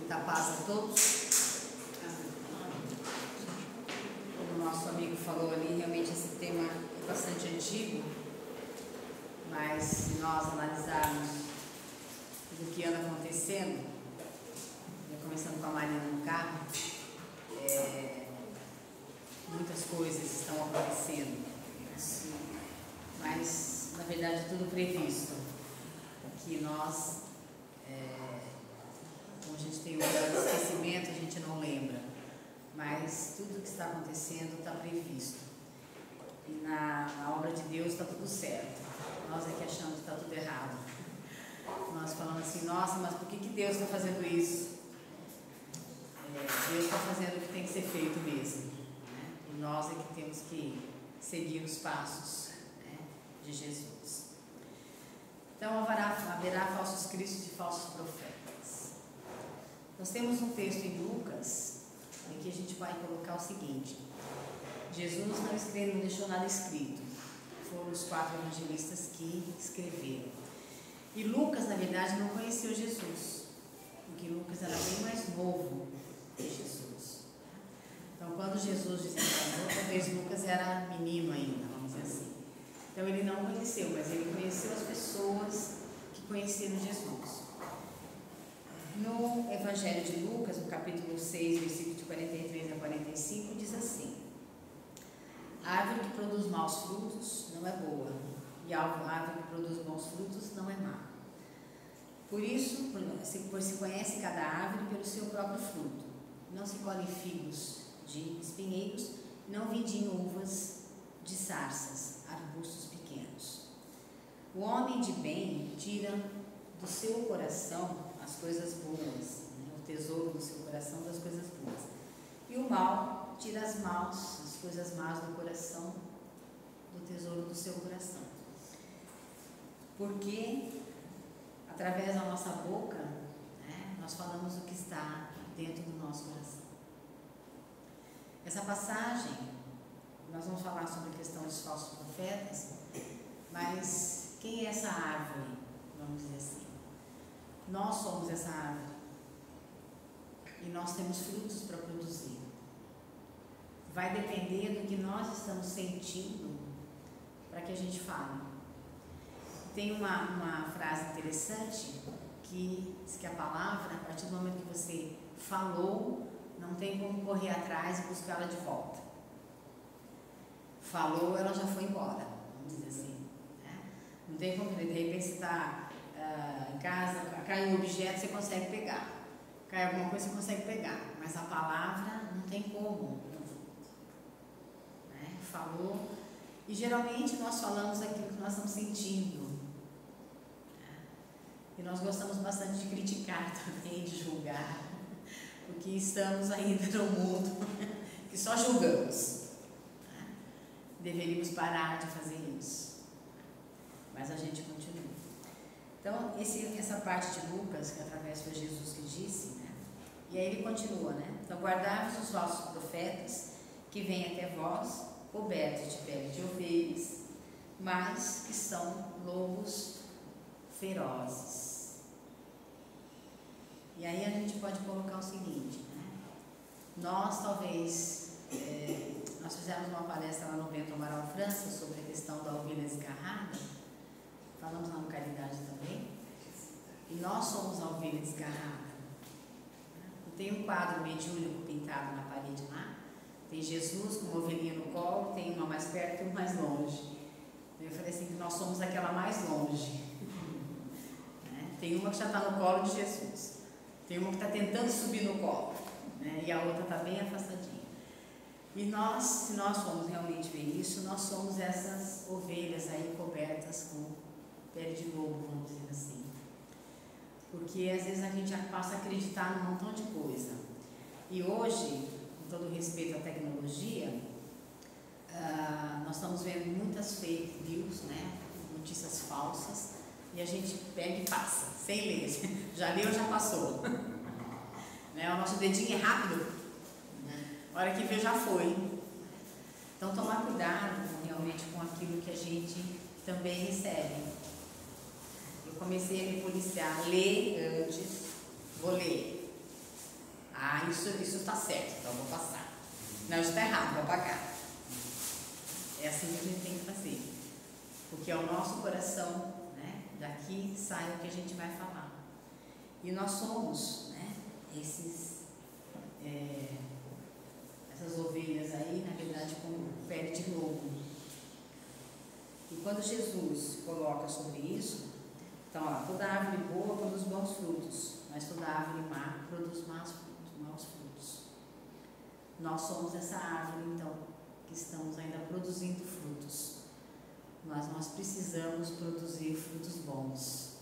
Muita paz a todos. Como o nosso amigo falou ali, realmente esse tema é bastante antigo, mas se nós analisarmos tudo o que anda acontecendo, começando com a Marina no carro, muitas coisas estão acontecendo, mas na verdade tudo previsto, que nós, como a gente tem um esquecimento, a gente não lembra, mas tudo que está acontecendo está previsto, e na obra de Deus está tudo certo. Nós é que achamos que está tudo errado, nós falamos assim: nossa, mas por que Deus está fazendo isso? Deus está fazendo o que tem que ser feito mesmo, né? E nós é que temos que seguir os passos, né, de Jesus. Então haverá falsos cristos e falsos profetas. Nós temos um texto em Lucas em que a gente vai colocar o seguinte: Jesus não deixou nada escrito, foram os 4 evangelistas que escreveram. E Lucas, na verdade, não conheceu Jesus, porque Lucas era bem mais novo que Jesus. Então, quando Jesus desencarnou, talvez Lucas era menino ainda, vamos dizer assim. Então, ele não conheceu, mas ele conheceu as pessoas que conheceram Jesus. No Evangelho de Lucas, no capítulo 6, versículo de 43 a 45, diz assim: a árvore que produz maus frutos não é boa, e a árvore que produz bons frutos não é má. Por isso, pois se conhece cada árvore pelo seu próprio fruto. Não se colhem figos de espinheiros, não vindem uvas de sarças, arbustos pequenos. O homem de bem tira do seu coração as coisas boas, né? O tesouro do seu coração das coisas boas. E o mal tira as coisas más do coração, do tesouro do seu coração. Porque através da nossa boca, né, nós falamos o que está dentro do nosso coração. Essa passagem, nós vamos falar sobre a questão dos falsos profetas, mas quem é essa árvore, vamos dizer assim? Nós somos essa árvore e nós temos frutos para produzir. Vai depender do que nós estamos sentindo para que a gente fale. Tem uma frase interessante que diz que a palavra, a partir do momento que você falou, não tem como correr atrás e buscá-la de volta. Falou, ela já foi embora, vamos dizer assim, né? Não tem como, de repente você está em casa, cai um objeto, você consegue pegar. Cai alguma coisa, você consegue pegar. Mas a palavra não tem como, né? Falou, e geralmente nós falamos aquilo que nós estamos sentindo. E nós gostamos bastante de criticar também, de julgar, porque estamos ainda no mundo que só julgamos. Deveríamos parar de fazer isso, mas a gente continua. Então, essa parte de Lucas, que através foi Jesus que disse, né? E aí ele continua, né? Então, guardai-vos os falsos profetas que vêm até vós, cobertos de pele de ovelhas, mas que são lobos ferozes. E aí a gente pode colocar o seguinte, né? Nós talvez, nós fizemos uma palestra lá no Bento Amaral, França, sobre a questão da ovelha desgarrada, falamos lá no Caridade também, e nós somos a ovelha desgarrada. Tem um quadro mediúnico pintado na parede lá, tem Jesus com uma ovelhinha no colo, tem uma mais perto e uma mais longe. Eu falei assim, que nós somos aquela mais longe. Tem uma que já está no colo de Jesus, tem uma que está tentando subir no colo, né? E a outra está bem afastadinha. E nós, se nós formos realmente ver isso, nós somos essas ovelhas aí cobertas com pele de lobo, vamos dizer assim. Porque às vezes a gente já passa a acreditar num montão de coisa. E hoje, com todo respeito à tecnologia, nós estamos vendo muitas fake news, né? Notícias falsas. E a gente pega e passa, sem ler. Já leu, já passou. Né? O nosso dedinho é rápido. A hora que vê, já foi. Então, tomar cuidado realmente com aquilo que a gente também recebe. Eu comecei a me policiar, ler antes, vou ler. Ah, isso está certo, então vou passar. Não, isso está errado, vou apagar. É assim que a gente tem que fazer. Porque é o nosso coração, né? Daqui sai o que a gente vai falar. E nós somos, né? Essas ovelhas aí, na verdade, com pele de lobo. E quando Jesus coloca sobre isso, então, ó, toda árvore boa produz bons frutos, mas toda árvore má produz maus frutos. Nós somos essa árvore, então, que estamos ainda produzindo frutos. Mas nós precisamos produzir frutos bons.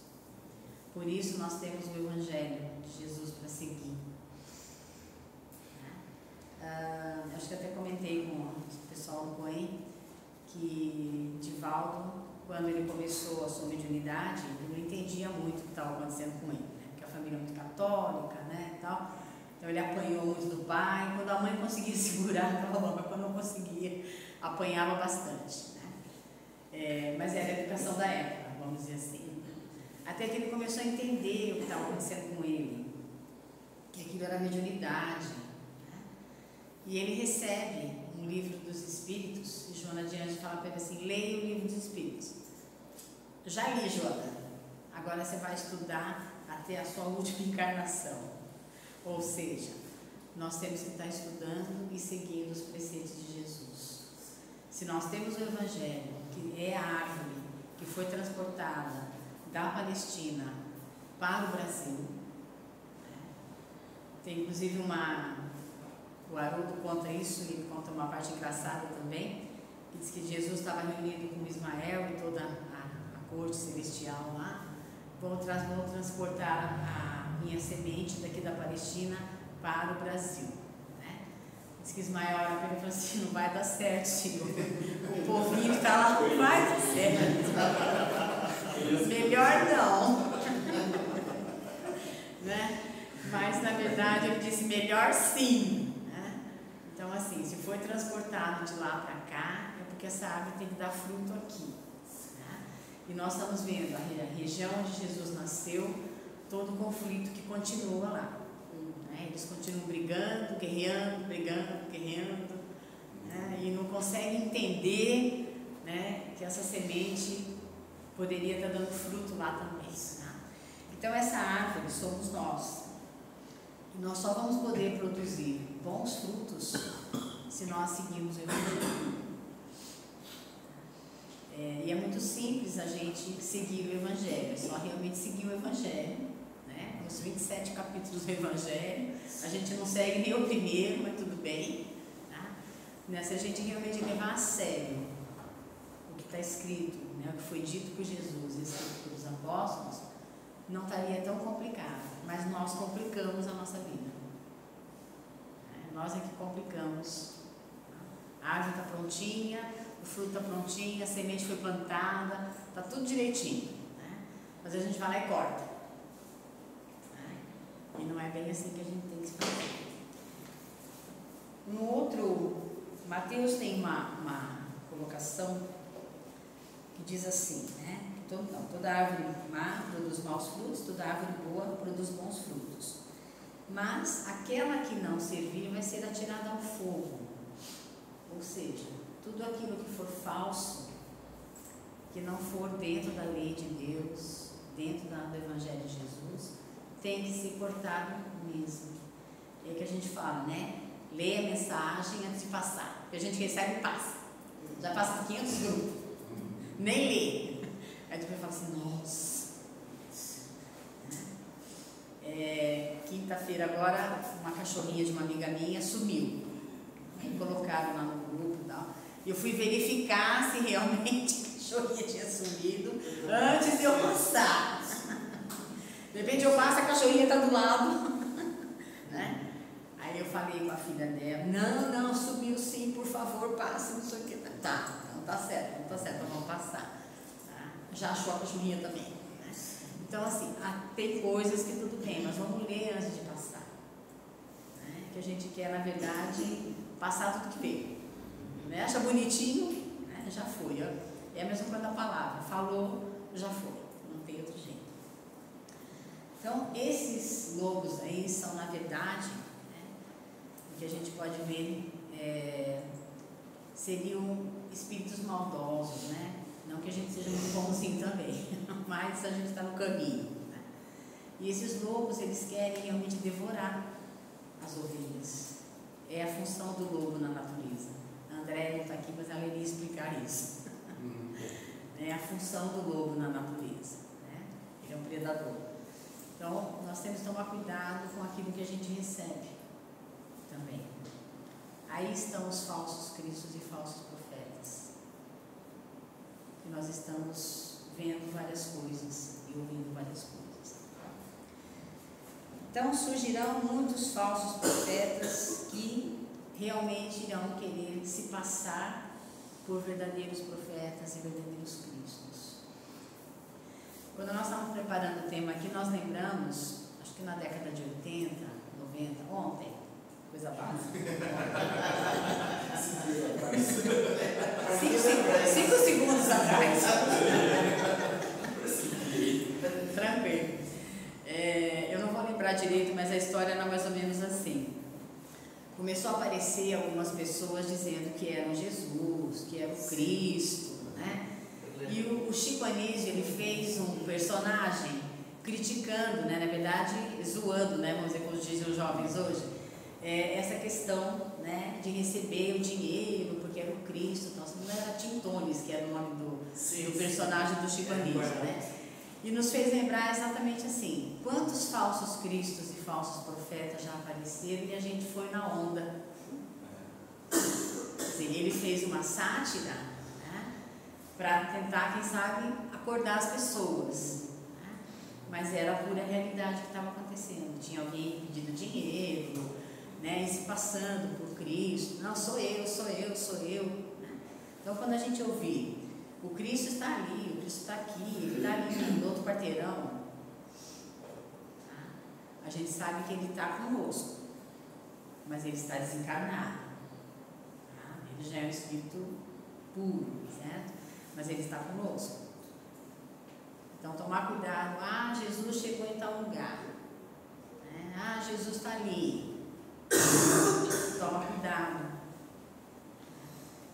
Por isso nós temos o Evangelho de Jesus para seguir. Acho que até comentei com o pessoal do Coen que Divaldo, quando ele começou a sua mediunidade, ele não entendia muito o que estava acontecendo com ele, né? Porque a família é muito católica, né, tal. Então ele apanhou muito do pai. Quando a mãe conseguia segurar, estava bom, mas quando não conseguia, apanhava bastante, né? Mas era a educação da época, vamos dizer assim. Até que ele começou a entender o que estava acontecendo com ele, que aquilo era mediunidade, né? E ele recebe um livro dos Espíritos, e Joana de Anjos fala para ele assim: leia o livro dos Espíritos. Já li, Joana, agora você vai estudar até a sua última encarnação. Ou seja, nós temos que estar estudando e seguindo os preceitos de Jesus. Se nós temos o Evangelho, que é a árvore que foi transportada da Palestina para o Brasil, né? Tem inclusive o Haroldo conta isso, e conta uma parte engraçada também, que diz que Jesus estava reunido com Ismael e toda a corte celestial lá. Vou transportar a minha semente daqui da Palestina para o Brasil, né? Diz que Ismael olha para ele e falou assim: não vai dar certo, Senhor. O povinho que está lá não vai dar certo. Melhor não. Né? Mas na verdade ele disse: melhor sim. Né? Então, assim, se foi transportado de lá para cá, é porque essa árvore tem que dar fruto aqui. E nós estamos vendo a região onde Jesus nasceu, todo o conflito que continua lá, né? Eles continuam brigando, guerreando, né? E não conseguem entender, né, que essa semente poderia estar dando fruto lá também, né? Então essa árvore somos nós. E nós só vamos poder produzir bons frutos se nós seguirmos o Evangelho. E é muito simples a gente seguir o Evangelho, é só realmente seguir o Evangelho, né? Os 27 capítulos do Evangelho, a gente não segue nem o primeiro, mas tudo bem, tá? Se a gente realmente levar a sério o que está escrito, né? O que foi dito por Jesus e escrito pelos apóstolos, não estaria tão complicado, mas nós complicamos a nossa vida, né? Nós é que complicamos. A árvore está prontinha, o fruto está prontinho, a semente foi plantada, está tudo direitinho, né? Mas a gente vai lá e corta, né? E não é bem assim que a gente tem que fazer. No outro, Mateus tem uma colocação que diz assim, né? Toda árvore má produz maus frutos, toda árvore boa produz bons frutos. Mas aquela que não servir vai ser atirada ao fogo. Ou seja, tudo aquilo que for falso, que não for dentro da lei de Deus, dentro do Evangelho de Jesus, tem que ser cortado mesmo. É que a gente fala, né? Lê a mensagem antes de passar. Porque a gente recebe e passa. Já passa 500 grupos. Nem lê. Aí depois fala assim: nossa. Quinta-feira agora, uma cachorrinha de uma amiga minha sumiu. Aí colocaram lá no grupo e tal. E eu fui verificar se realmente a cachorrinha tinha sumido antes de eu passar. De repente eu passo, a cachorrinha está do lado. Né? Aí eu falei com a filha dela: não, sumiu sim, por favor, passe, não sei o que. Tá, não tá certo, então vamos passar. Tá? Já achou a cachorrinha também. Né? Então, assim, tem coisas que tudo bem, mas vamos ler antes de passar. Né? Que a gente quer, na verdade, passar tudo que veio. Né? Acha bonitinho, né? Já foi. Ó. É a mesma coisa da palavra. Falou, já foi. Não tem outro jeito. Então, esses lobos aí são, na verdade, que a gente pode ver seriam espíritos maldosos, né? Não que a gente seja muito bonzinho também, mas a gente está no caminho. Né? E esses lobos, eles querem realmente devorar as ovelhas. É a função do lobo na natureza. A Andréia não está aqui, mas ela iria explicar isso. É a função do lobo na natureza. Né? Ele é um predador. Então, nós temos que tomar cuidado com aquilo que a gente recebe também. Aí estão os falsos cristos e falsos profetas. E nós estamos vendo várias coisas e ouvindo várias coisas. Então, surgirão muitos falsos profetas que realmente irão querer se passar por verdadeiros profetas e verdadeiros cristos. Quando nós estávamos preparando o tema aqui, nós lembramos, acho que na década de 80, 90, ontem, coisa básica. 5 segundos atrás. Tranquilo. Eu não vou lembrar direito, mas a história era mais ou menos assim. Começou a aparecer algumas pessoas dizendo que eram Jesus, que era o Cristo, né? E o Chico Anísio, ele fez um personagem criticando, né? Na verdade, zoando, né? Vamos dizer, como dizem os jovens hoje, essa questão, né? De receber o dinheiro, porque era o Cristo, então, não era Tintones, que era o nome do personagem do Chico Anísio, né? E nos fez lembrar exatamente assim, quantos falsos cristos e falsos profetas já apareceram e a gente foi na onda. Assim, ele fez uma sátira, né, para tentar, quem sabe, acordar as pessoas. Né? Mas era a pura realidade que estava acontecendo. Tinha alguém pedindo dinheiro, né, e se passando por Cristo. Não, sou eu, sou eu, sou eu. Né? Então, quando a gente ouvir, o Cristo está ali, o Cristo está aqui, ele está ali no outro quarteirão, a gente sabe que ele está conosco, mas ele está desencarnado. Ele já é um espírito puro, certo? Mas ele está conosco. Então, tomar cuidado. Jesus chegou em tal lugar. Né? Jesus está ali. Toma cuidado.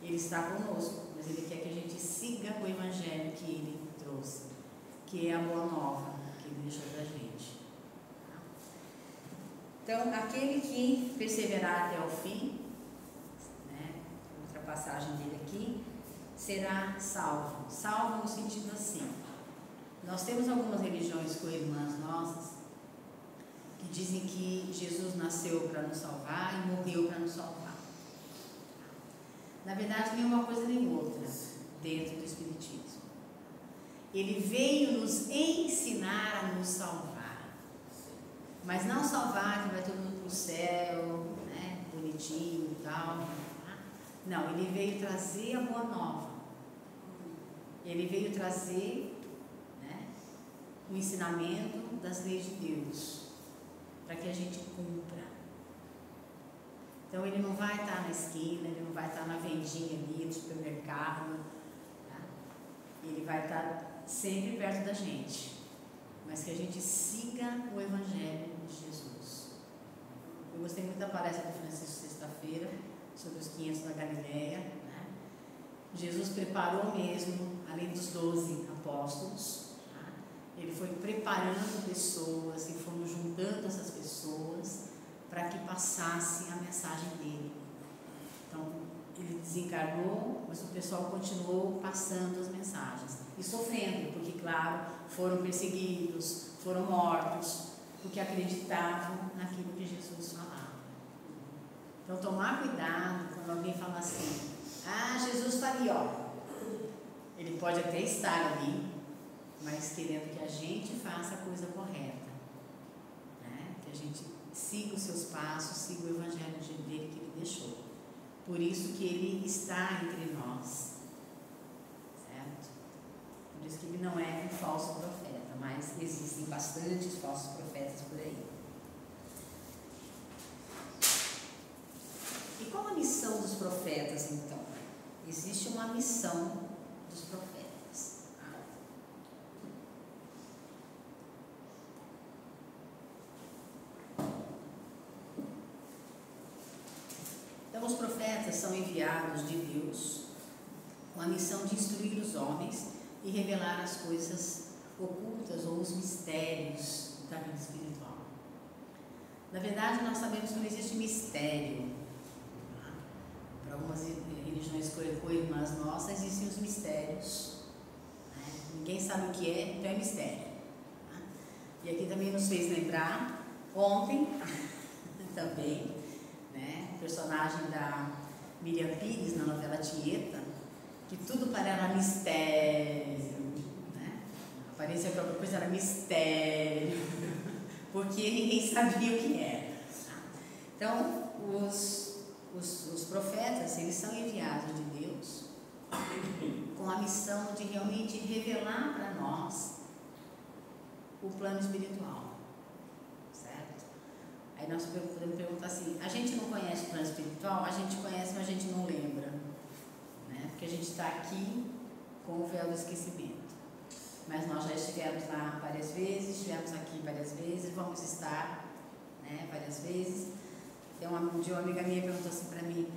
Ele está conosco, mas ele quer que a gente siga o evangelho que ele trouxe, que é a boa nova que ele deixou para a gente. Então, aquele que perseverar até o fim, né, outra passagem dele aqui, será salvo. Salvo no sentido assim, nós temos algumas religiões com irmãs nossas que dizem que Jesus nasceu para nos salvar e morreu para nos salvar. Na verdade, nem uma coisa nem outra dentro do Espiritismo. Ele veio nos ensinar a nos salvar. Mas não salvar que vai todo mundo para o céu, né, bonitinho e tal. Não, ele veio trazer a boa nova. Ele veio trazer, né, o ensinamento das leis de Deus, para que a gente cumpra. Então, ele não vai estar na esquina, ele não vai estar na vendinha ali do supermercado, tá? Ele vai estar sempre perto da gente, mas que a gente siga o Evangelho de Jesus. Eu gostei muito da palestra do Francisco sexta-feira, sobre os 500 da Galileia, né? Jesus preparou mesmo, além dos 12 apóstolos, tá? Ele foi preparando pessoas e fomos juntando essas pessoas para que passasse a mensagem dele. Então, ele desencarnou, mas o pessoal continuou passando as mensagens e sofrendo, porque, claro, foram perseguidos, foram mortos, porque acreditavam naquilo que Jesus falava. Então, tomar cuidado quando alguém fala assim, Jesus está ali, ó. Ele pode até estar ali, mas querendo que a gente faça a coisa correta, né? Que a gente siga os seus passos, siga o evangelho dele que ele deixou. Por isso que ele está entre nós, certo? Por isso que ele não é um falso profeta, mas existem bastantes falsos profetas por aí. E qual a missão dos profetas, então? Existe uma missão dos profetas. profetas são enviados de Deus com a missão de instruir os homens e revelar as coisas ocultas ou os mistérios da vida espiritual. Na verdade, nós sabemos que não existe mistério. Para algumas religiões co-irmãs nossas, existem os mistérios. Ninguém sabe o que é, então é mistério. E aqui também nos fez lembrar, ontem, também, o personagem da Miriam Pires na novela Tieta, que tudo para ela era mistério. Parecia que alguma coisa era mistério, porque ninguém sabia o que era. Então, os profetas, eles são enviados de Deus com a missão de realmente revelar para nós o plano espiritual, certo? Aí nós podemos perguntar assim, a gente não conhece o plano espiritual? A gente conhece, mas a gente não lembra, porque a gente está aqui com o véu do esquecimento. Mas nós já estivemos lá várias vezes, estivemos aqui várias vezes, vamos estar, várias vezes. Então, um dia uma amiga minha perguntou assim para mim,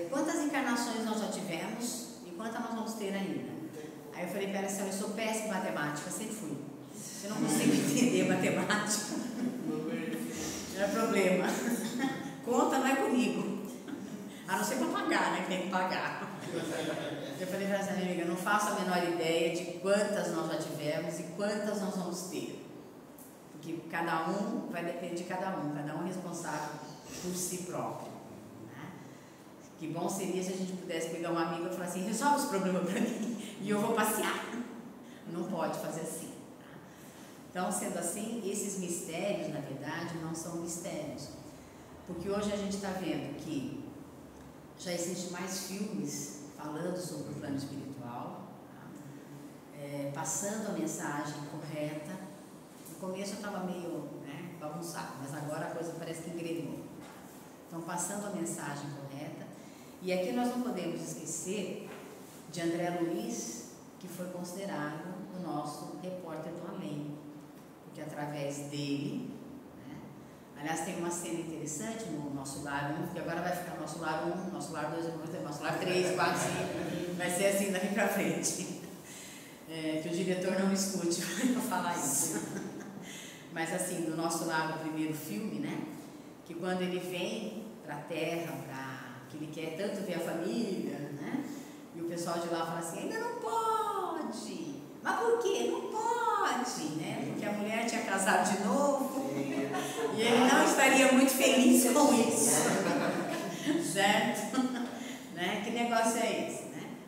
quantas encarnações nós já tivemos e quantas nós vamos ter ainda? Aí eu falei para ela assim, eu sou péssima em matemática, sempre fui. Eu não consigo entender matemática. Não é problema. Conta não é comigo. A não ser para pagar, que tem que pagar. Eu falei para essa minha amiga, não faço a menor ideia de quantas nós já tivemos e quantas nós vamos ter. Porque cada um vai depender de cada um é responsável por si próprio. Que bom seria se a gente pudesse pegar uma amiga e falar assim, resolve os problemas para mim e eu vou passear. Não pode fazer assim. Então, sendo assim, esses mistérios, na verdade, não são mistérios. Porque hoje a gente está vendo que já existem mais filmes falando sobre o plano espiritual, passando a mensagem correta. No começo eu estava meio bagunçado, mas agora a coisa parece que engrenou. Então, passando a mensagem correta. E aqui nós não podemos esquecer de André Luiz, que foi considerado o nosso repórter do além, porque através dele, aliás, tem uma cena interessante no Nosso Lar 1, que agora vai ficar Nosso Lar 1, Nosso Lar 2, Nosso Lar 3, 4, 5, vai ser assim daqui para frente. Que o diretor não me escute eu falar isso. Mas assim, no Nosso Lar, o primeiro filme, que quando ele vem para a Terra, que ele quer tanto ver a família, e o pessoal de lá fala assim, ainda não pode. Mas por quê? Não pode, Porque a mulher tinha casado de novo e ele não estaria muito feliz com isso, certo? Que negócio é esse,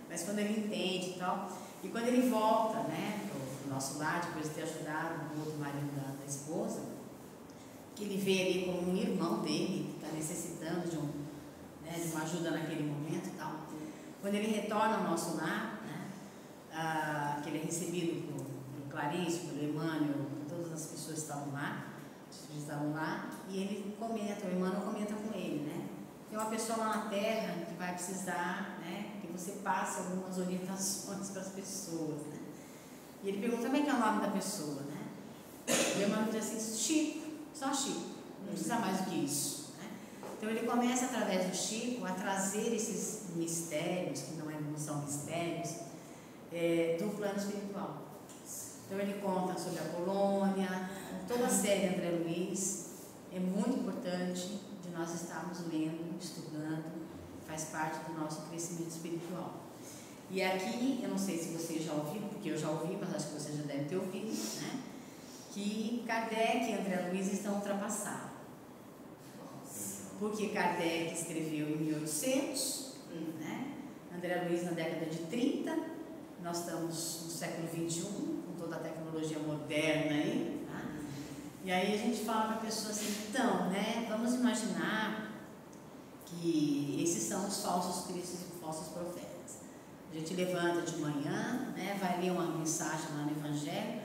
Mas quando ele entende e tal, e quando ele volta, pro Nosso Lar, depois de ter ajudado o outro marido da esposa, que ele vê ali como um irmão dele, que está necessitando de uma ajuda naquele momento e tal. Quando ele retorna ao Nosso Lar, que ele é recebido por Clarice, por Emmanuel, por todas as pessoas que estavam lá, e ele comenta, o Emmanuel comenta com ele, tem uma pessoa lá na Terra que vai precisar, que você passe algumas orientações para as pessoas, E ele pergunta como é que é o nome da pessoa, E o Emmanuel diz assim, Chico, só Chico, não precisa mais do que isso, Então ele começa através do Chico a trazer esses mistérios, que não são mistérios, do plano espiritual. Então ele conta sobre a Polônia, toda a série André Luiz, é muito importante de nós estarmos lendo, estudando, faz parte do nosso crescimento espiritual. E aqui, eu não sei se você já ouviu, porque eu já ouvi, mas acho que você já deve ter ouvido, que Kardec e André Luiz estão ultrapassados. Porque Kardec escreveu em 1800, André Luiz na década de 30, nós estamos no século 21, com toda a tecnologia moderna aí, E aí a gente fala para a pessoa assim, então, vamos imaginar que esses são os falsos cristos e falsos profetas. A gente levanta de manhã, vai ler uma mensagem lá no Evangelho,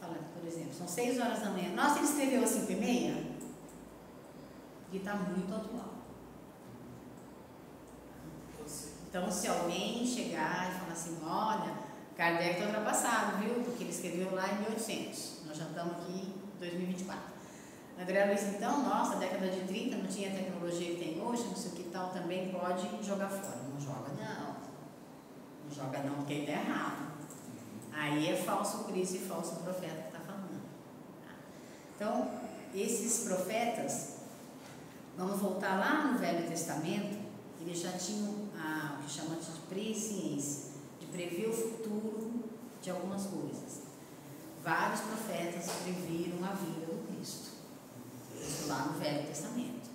fala, por exemplo, são 6 horas da manhã. Nossa, ele escreveu às 5h30? Porque está muito atual. Então, se alguém chegar e falar assim, olha, Kardec está ultrapassado, viu? Porque ele escreveu lá em 1800. Nós já estamos aqui em 2024. André Luiz, então, nossa, década de 30 não tinha a tecnologia que tem hoje, não sei o que tal, também pode jogar fora. Não joga não. Não joga não, porque ele está errado. Aí é falso Cristo e falso profeta que está falando. Então, esses profetas, vamos voltar lá no Velho Testamento, eles já tinham o que chama de presciência, de prever o futuro de algumas coisas. Vários profetas previram a vinda do Cristo. Isso lá no Velho Testamento.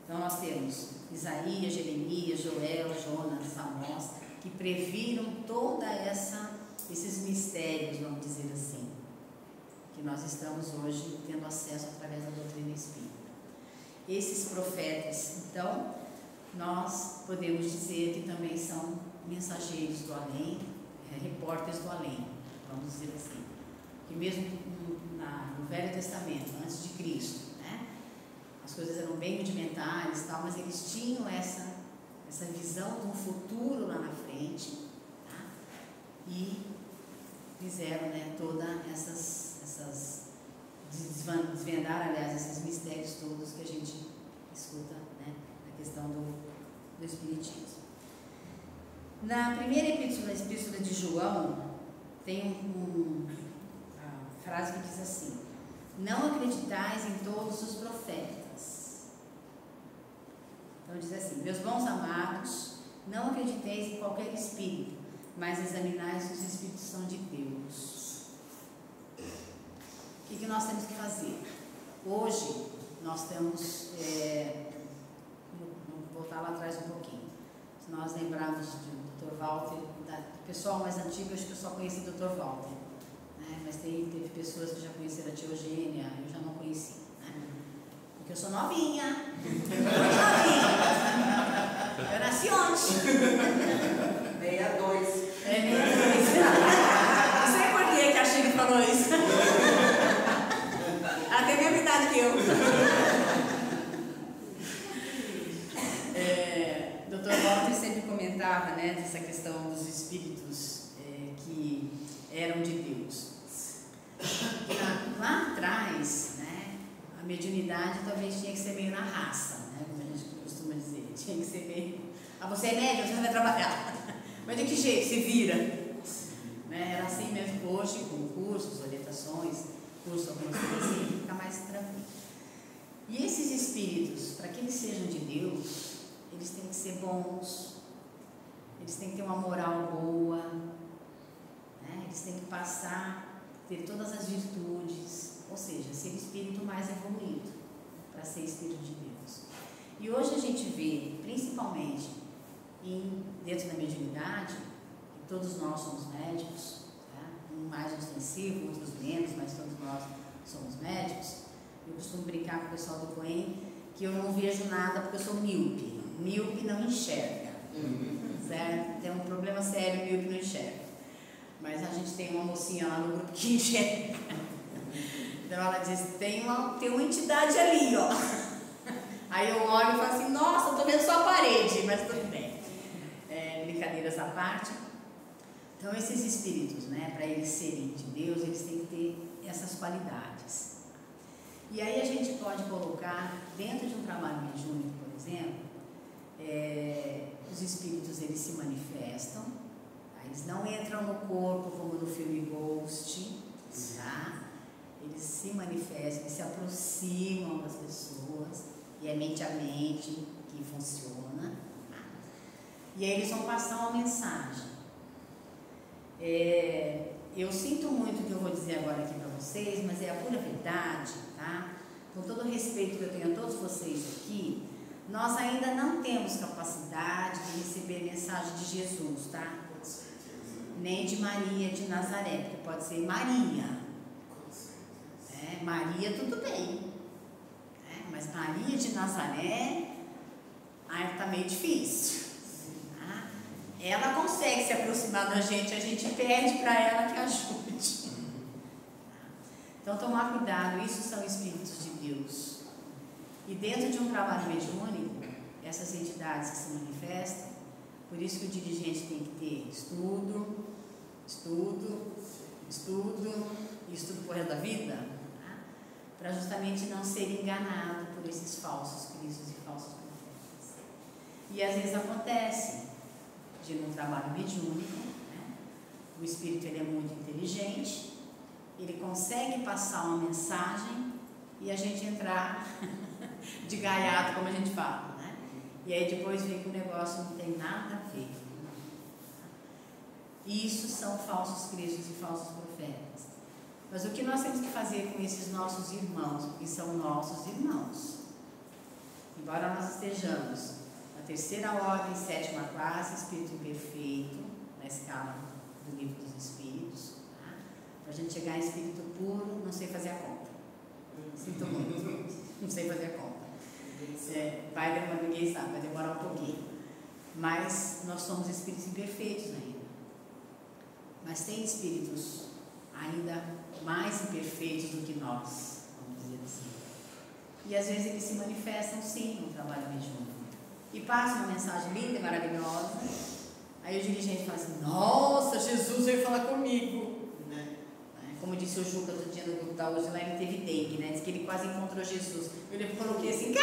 Então nós temos Isaías, Jeremias, Joel, Jonas, Amós, que previram toda esses mistérios, vamos dizer assim, que nós estamos hoje tendo acesso através da doutrina espírita. Esses profetas, então, nós podemos dizer que também são mensageiros do além, repórteres do além, vamos dizer assim. Que mesmo no Velho Testamento, antes de Cristo, né, as coisas eram bem rudimentares e tal, mas eles tinham essa visão de um futuro lá na frente, tá? E fizeram, né, todas desvendar, aliás, esses mistérios todos que a gente escuta, né, na questão do Espiritismo. Na primeira epístola de João, tem uma frase que diz assim: não acreditais em todos os profetas. Então diz assim: meus bons amados, não acrediteis em qualquer espírito, mas examinai se os espíritos são de Deus. O que nós temos que fazer? Hoje nós temos, vou voltar lá atrás um pouquinho, se nós lembrarmos do Dr. Walter, do pessoal mais antigo, acho que eu só conheci o Dr. Walter, né? Mas teve pessoas que já conheceram a tia Eugênia, eu já não conheci, né? Porque eu sou novinha, eu nasci ontem. 62. É 62. Não sei por que a Chico falou isso. Ela tem a mesma idade que eu. Dr. Walter sempre comentava, né, dessa questão dos espíritos que eram de Deus. Lá atrás, né, a mediunidade talvez tinha que ser meio na raça, né, como a gente costuma dizer. Tinha que ser meio... você é médium, você não vai trabalhar. Mas de que jeito? Se vira. Né? Era assim mesmo. Hoje, com cursos, orientações, algumas coisas assim, fica mais tranquilo. E esses espíritos, para que eles sejam de Deus, eles têm que ser bons, eles têm que ter uma moral boa, né? Eles têm que ter todas as virtudes, ou seja, ser espírito mais evoluído, para ser espírito de Deus. E hoje a gente vê, principalmente dentro da mediunidade, que todos nós somos médicos, tá? Um mais ostensivo, outros menos, mas todos nós somos médicos. Eu costumo brincar com o pessoal do COEM que eu não vejo nada porque eu sou míope. Míope não enxerga, certo? Tem um problema sério, míope não enxerga. Mas a gente tem uma mocinha lá no grupo que enxerga. Então ela diz, tem uma entidade ali, ó. Aí eu olho e falo assim, nossa, eu tô vendo só a parede, mas tudo bem. Brincadeiras à parte. Então esses espíritos, né, para eles serem de Deus, eles têm que ter essas qualidades. E aí a gente pode colocar, dentro de um trabalho mediúnico, por exemplo, os espíritos, eles se manifestam, tá? Eles não entram no corpo como no filme Ghost, tá? Eles se manifestam, eles se aproximam das pessoas, e é mente a mente que funciona, tá? E aí eles vão passar uma mensagem. Eu sinto muito o que eu vou dizer agora aqui para vocês, mas é a pura verdade, tá? Com todo o respeito que eu tenho a todos vocês aqui, nós ainda não temos capacidade de receber mensagem de Jesus, tá? Com certeza. Nem de Maria de Nazaré, porque pode ser Maria. Com certeza. Maria tudo bem, mas Maria de Nazaré, aí tá meio difícil. Tá? Ela consegue se aproximar da gente, a gente pede para ela que ajude. Então, tomar cuidado, isso são espíritos de Deus. E dentro de um trabalho mediúnico, essas entidades que se manifestam, por isso que o dirigente tem que ter estudo e estudo pro resto da vida. Tá? para justamente não ser enganado por esses falsos cristos e falsos profetas. E às vezes acontece de num trabalho mediúnico, né? O espírito ele é muito inteligente, ele consegue passar uma mensagem e a gente entrar de gaiato, como a gente fala, né? E aí depois vê que o negócio não tem nada a ver. Isso são falsos cristos e falsos profetas. Mas o que nós temos que fazer com esses nossos irmãos? Porque são nossos irmãos. Embora nós estejamos na terceira ordem, sétima classe, espírito imperfeito, na escala do livro dos espíritos, tá? Para a gente chegar em espírito puro, não sei fazer a conta. Sinto muito, não sei fazer a conta. Vai demorar, ninguém sabe, vai demorar um pouquinho. Mas nós somos espíritos imperfeitos ainda. Mas tem espíritos ainda mais imperfeitos do que nós, vamos dizer assim. E às vezes eles se manifestam sim no trabalho mediúnico. E passa uma mensagem linda e maravilhosa. Aí o dirigente fala assim: nossa, Jesus veio falar comigo. Né? Como disse o Juca do dia do grupo da hoje, lá ele teve dengue, né? Diz que ele quase encontrou Jesus. Eu lhe coloquei assim: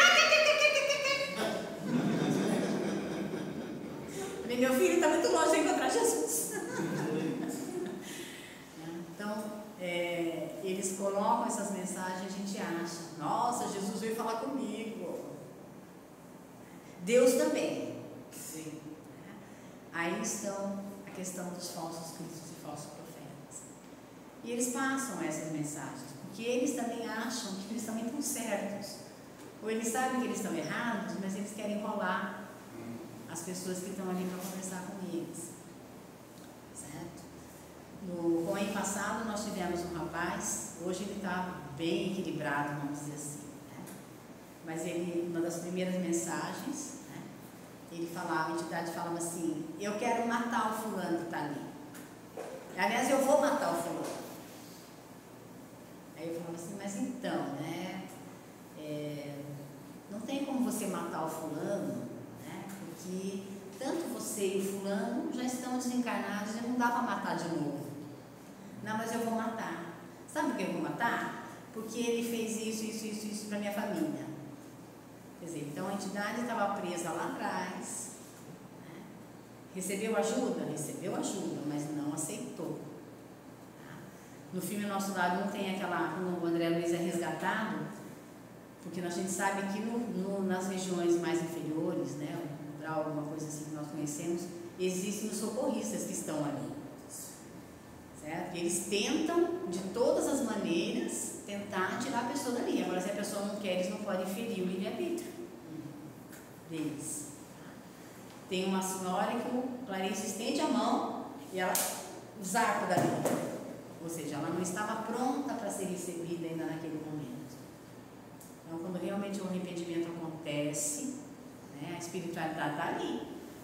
falei, meu filho, está muito longe de encontrar Jesus. Então, eles colocam essas mensagens e a gente acha: nossa, Jesus veio falar comigo. Deus também. Sim. Aí estão a questão dos falsos cristos e falsos profetas. E eles passam essas mensagens, porque eles também acham que eles também estão certos. Ou eles sabem que eles estão errados, mas eles querem enrolar as pessoas que estão ali para conversar com eles. Certo? No ano passado nós tivemos um rapaz, hoje ele está bem equilibrado, vamos dizer assim. Né? Mas ele, uma das primeiras mensagens, né, ele falava, a entidade falava assim: eu quero matar o fulano que está ali. Aliás, eu vou matar o fulano. Aí eu falava assim: mas então, né, não tem como você matar o fulano, né, porque tanto você e o fulano já estão desencarnados e não dá para matar de novo. Não, mas eu vou matar. Sabe por que eu vou matar? Porque ele fez isso para minha família. Quer dizer, então a entidade estava presa lá atrás, né? Recebeu ajuda? Recebeu ajuda, mas não aceitou. Tá? No filme Nosso Lar 1 tem aquela, quando o André Luiz é resgatado, porque a gente sabe que nas regiões mais inferiores, né, alguma coisa assim que nós conhecemos, existem os socorristas que estão ali. Certo? E eles tentam, de todas as maneiras, tentar tirar a pessoa dali. Agora, se a pessoa não quer, eles não podem ferir o livre-arbítrio deles. Tem uma senhora que o Clarice estende a mão e ela zarpa dali. Ou seja, ela não estava pronta para ser recebida ainda naquele momento. Então, quando realmente o arrependimento acontece, né, a espiritualidade está ali.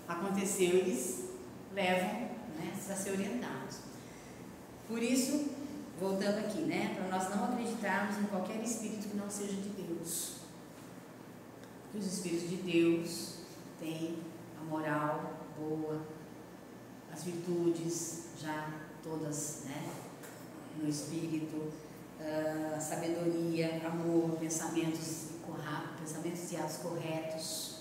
Aconteceu, eles levam, né, para ser orientados. Por isso, voltando aqui, né, para nós não acreditarmos em qualquer espírito que não seja de Deus. Porque os espíritos de Deus têm a moral boa, as virtudes já todas, né, no espírito, a sabedoria, amor, pensamentos e atos corretos.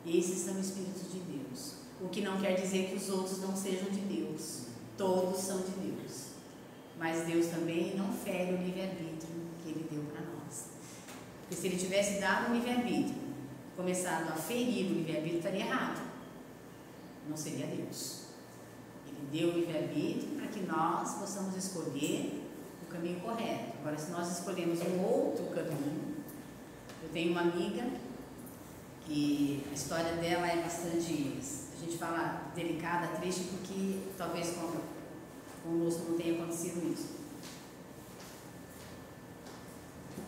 Esses são espíritos de Deus. O que não quer dizer que os outros não sejam de Deus. Todos são de Deus. Mas Deus também não fere o livre-arbítrio que Ele deu para nós. Porque se Ele tivesse dado o livre-arbítrio, começado a ferir o livre-arbítrio, estaria errado. Não seria Deus. Ele deu o livre-arbítrio para que nós possamos escolher o caminho correto. Agora, se nós escolhemos um outro caminho, eu tenho uma amiga que a história dela é bastante, a gente fala delicada, triste, porque talvez conosco não tenha acontecido isso.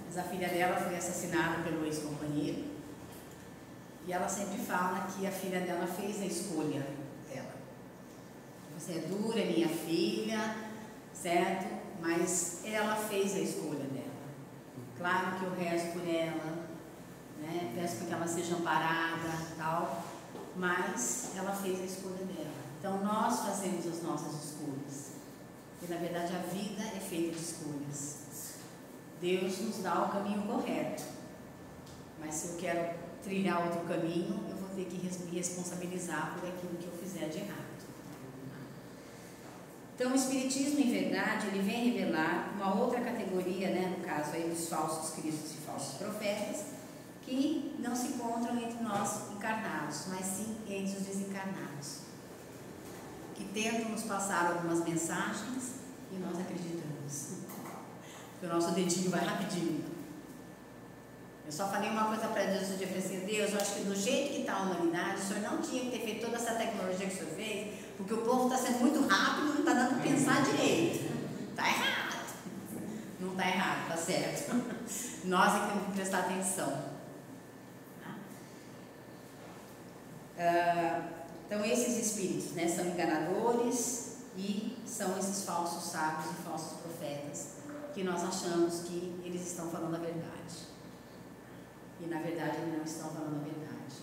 Mas a filha dela foi assassinada pelo ex-companheiro e ela sempre fala que a filha dela fez a escolha dela. Você é dura, minha filha, certo? Mas ela fez a escolha dela. Claro que eu rezo por ela, né? Peço para que ela seja amparada, tal, mas ela fez a escolha dela. Então nós fazemos as nossas escolhas. E na verdade a vida é feita de escolhas. Deus nos dá o caminho correto. Mas se eu quero trilhar outro caminho, eu vou ter que me responsabilizar por aquilo que eu fizer de errado. Então, o Espiritismo, em verdade, ele vem revelar uma outra categoria, né, no caso aí dos falsos cristos e falsos profetas, que não se encontram entre nós encarnados, mas sim entre os desencarnados, que tentam nos passar algumas mensagens e nós acreditamos, porque o nosso dedinho vai rapidinho. Eu só falei uma coisa para Deus no dia, eu falei assim: Deus, eu acho que do jeito que está a humanidade, o Senhor não tinha que ter feito toda essa tecnologia que o Senhor fez, porque o povo está sendo muito rápido e não está dando para pensar direito. Está errado. Não está errado, está certo. Nós é que temos que prestar atenção. Então, esses espíritos, né, são enganadores e são esses falsos sábios e falsos profetas que nós achamos que eles estão falando a verdade. E na verdade eles não estão falando a verdade.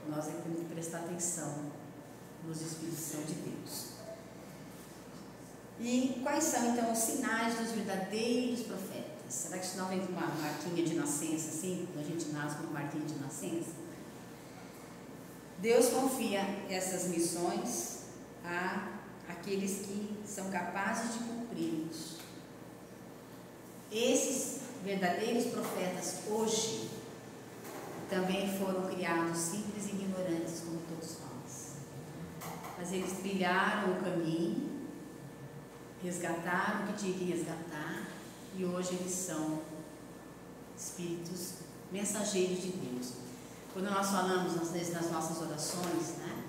Nós é que temos que prestar atenção nos espíritos que são de Deus. E quais são então os sinais dos verdadeiros profetas? Será que isso não vem com uma marquinha de nascença, assim? Quando a gente nasce com uma marquinha de nascença? Deus confia essas missões àqueles que são capazes de cumpri-los. Esses verdadeiros profetas hoje também foram criados simples e ignorantes como todos nós. Mas eles trilharam o caminho, resgataram o que tinha que resgatar e hoje eles são espíritos mensageiros de Deus. Quando nós falamos nas nossas orações, né,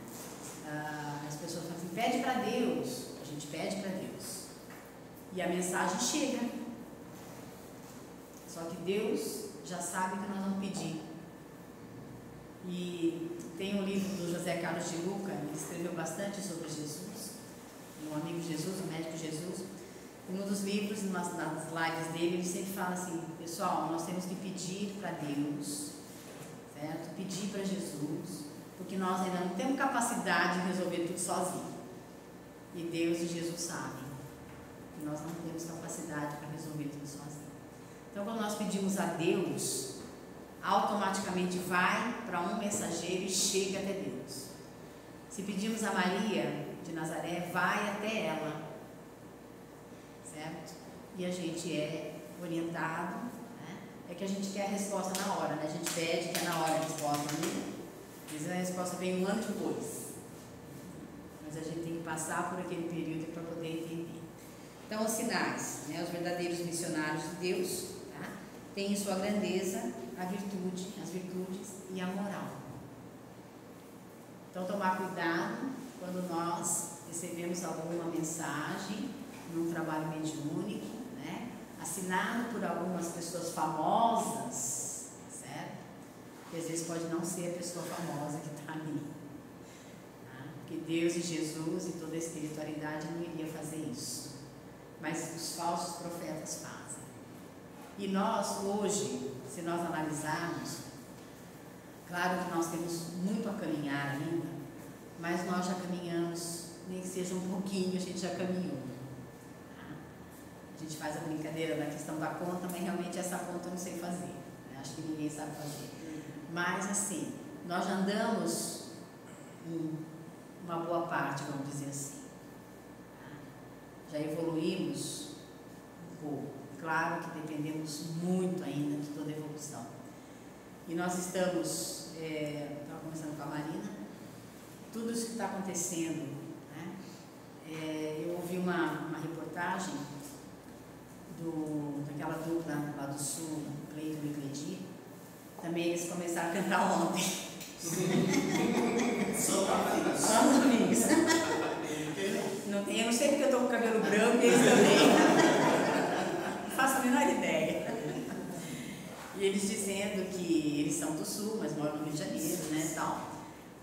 as pessoas falam assim: pede para Deus. A gente pede para Deus e a mensagem chega. Só que Deus já sabe o que nós vamos pedir. E tem um livro do José Carlos de Luca, ele escreveu bastante sobre Jesus, o amigo Jesus, o médico Jesus. Em um dos livros, nas lives dele, ele sempre fala assim: pessoal, nós temos que pedir para Deus, certo? Pedir para Jesus, porque nós ainda não temos capacidade de resolver tudo sozinho. E Deus e Jesus sabem que nós não temos capacidade para resolver tudo sozinho. Então, quando nós pedimos a Deus, automaticamente vai para um mensageiro e chega até Deus. Se pedimos a Maria de Nazaré, vai até ela, certo? E a gente é orientado, né? É que a gente quer a resposta na hora, né? A gente pede, quer na hora a resposta, né? Às vezes a resposta vem um ano depois, mas a gente tem que passar por aquele período para poder entender. Então, os sinais, né? Os verdadeiros missionários de Deus, tá? Têm em sua grandeza a virtude, as virtudes e a moral. Então, tomar cuidado quando nós recebemos alguma mensagem num trabalho mediúnico, né, assinado por algumas pessoas famosas, certo? Que às vezes pode não ser a pessoa famosa que está ali, tá? Porque Deus e Jesus e toda a espiritualidade não iria fazer isso, mas os falsos profetas fazem. E nós hoje, se nós analisarmos, claro que nós temos muito a caminhar ainda, mas nós já caminhamos, nem que seja um pouquinho, a gente já caminhou. Tá? A gente faz a brincadeira na questão da conta, mas realmente essa conta eu não sei fazer, né? Acho que ninguém sabe fazer. Mas assim, nós já andamos uma boa parte, vamos dizer assim. Tá? Já evoluímos um pouco. Claro que dependemos muito ainda de toda a evolução. E nós estamos, estava conversando com a Marina, tudo isso que está acontecendo, né? Eu ouvi uma reportagem daquela dupla lá do Sul, Cleiton e Cledir. Também eles começaram a cantar ontem. Só os amigos. Eu não sei porque eu estou com o cabelo branco e eles também. Não faço a menor ideia. E eles dizendo que eles são do Sul, mas moram no Rio de Janeiro, né, tal.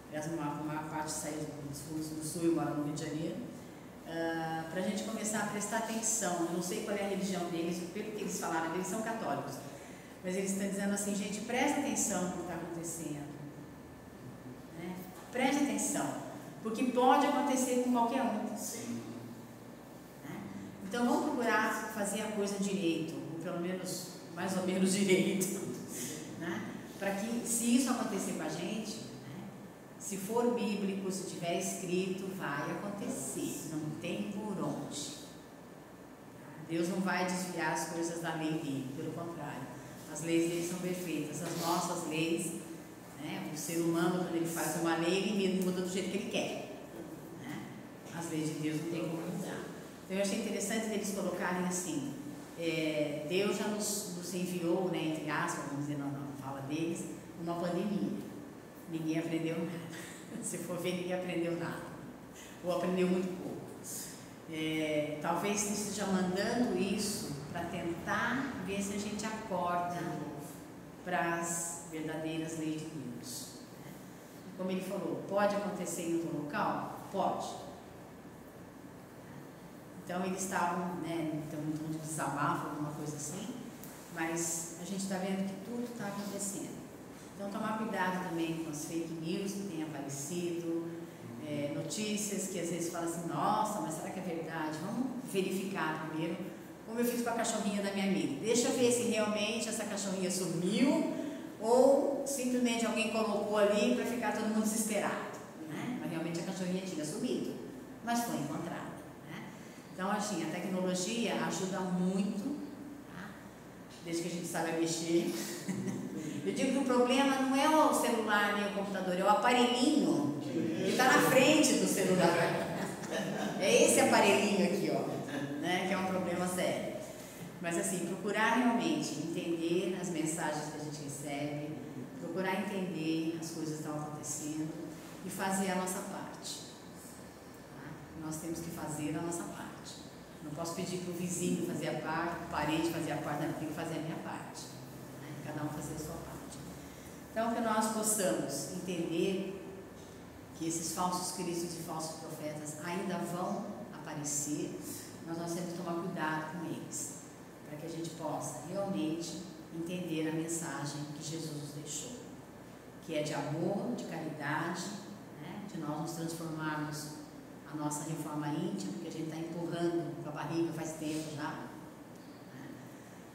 Aliás, uma parte saiu do Sul e mora no Rio de Janeiro. Para a gente começar a prestar atenção. Eu não sei qual é a religião deles, pelo que eles falaram, eles são católicos. Mas eles estão dizendo assim: gente, presta atenção no que está acontecendo. Né? Preste atenção, porque pode acontecer com qualquer um. Sim. Né? Então vamos procurar fazer a coisa direito, ou pelo menos, mais ou menos direito, né? Para que, se isso acontecer com a gente, né? Se for bíblico, se tiver escrito, vai acontecer, não tem por onde. Deus não vai desviar as coisas da lei dele, pelo contrário, as leis dele são perfeitas, as nossas leis, né? O ser humano, quando ele faz uma lei, ele muda do jeito que ele quer, né? As leis de Deus não tem como mudar. Então eu achei interessante eles colocarem assim, Deus já nos enviou, né, entre aspas, vamos dizer, não fala deles, uma pandemia. Ninguém aprendeu nada. Se for ver, ninguém aprendeu nada. Ou aprendeu muito pouco. Talvez esteja mandando isso para tentar ver se a gente acorda para as verdadeiras leis de Deus. Como ele falou, pode acontecer em outro local? Pode. Então eles estavam, né, então, um desabafo, alguma coisa assim, mas a gente está vendo que tudo está acontecendo. Então tomar cuidado também com as fake news que têm aparecido, notícias que às vezes falam assim, nossa, mas será que é verdade? Vamos verificar primeiro, como eu fiz com a cachorrinha da minha amiga. Deixa eu ver se realmente essa cachorrinha sumiu ou simplesmente alguém colocou ali para ficar todo mundo desesperado, né? Mas realmente a cachorrinha tinha sumido, mas foi encontrada. Então, assim, a tecnologia ajuda muito, tá? Desde que a gente saiba mexer. Eu digo que o problema não é o celular nem o computador, é o aparelhinho que está na frente do celular. É esse aparelhinho aqui, ó, né, que é um problema sério. Mas, assim, procurar realmente entender as mensagens que a gente recebe, procurar entender as coisas que estão acontecendo e fazer a nossa parte. Tá? Nós temos que fazer a nossa parte. Não posso pedir para o vizinho fazer a parte, para o parente fazer a parte, não, eu tenho que fazer a minha parte, né? Cada um fazer a sua parte. Então, que nós possamos entender que esses falsos cristos e falsos profetas ainda vão aparecer, mas nós temos que tomar cuidado com eles, para que a gente possa realmente entender a mensagem que Jesus nos deixou, que é de amor, de caridade, né? De nós nos transformarmos a nossa reforma íntima, que a gente está empurrando com a barriga faz tempo já.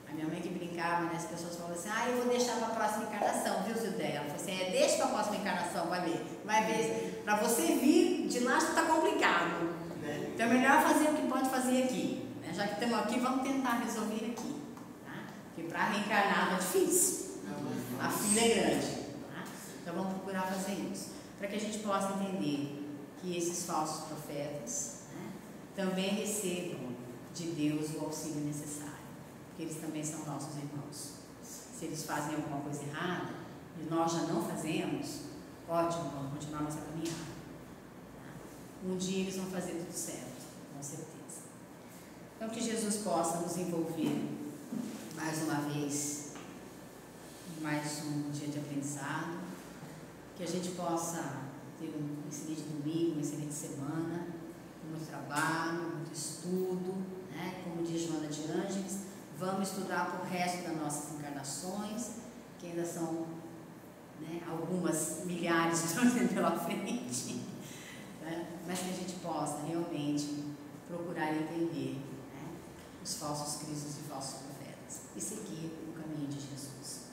A minha mãe que brincava, né, as pessoas falavam assim, eu vou deixar para a próxima encarnação, viu, Zildeia? Ela falou assim, deixa para a próxima encarnação, vai ver, para você vir de lá está complicado, então é melhor fazer o que pode fazer aqui, né? Já que estamos aqui, vamos tentar resolver aqui, tá? Porque para reencarnar é difícil, a fila é grande, tá? Então vamos procurar fazer isso, para que a gente possa entender que esses falsos profetas, né, também recebam de Deus o auxílio necessário, porque eles também são nossos irmãos. Se eles fazem alguma coisa errada e nós já não fazemos, ótimo, vamos continuar nossa caminhada. Tá? Um dia eles vão fazer tudo certo, com certeza. Então que Jesus possa nos envolver mais uma vez em mais um dia de aprendizado, que a gente possa ter um excelente domingo, uma excelente semana, muito trabalho, muito estudo, né? Como diz Joana de Ângeles, vamos estudar para o resto das nossas encarnações, que ainda são, né, algumas milhares pela frente, né? Mas que a gente possa realmente procurar entender, né, os falsos cristos e falsos profetas e seguir o caminho de Jesus.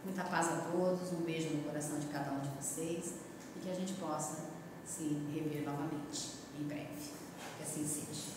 Muita paz a todos, um beijo no coração de cada um de vocês, e que a gente possa se rever novamente, em breve. Que assim seja.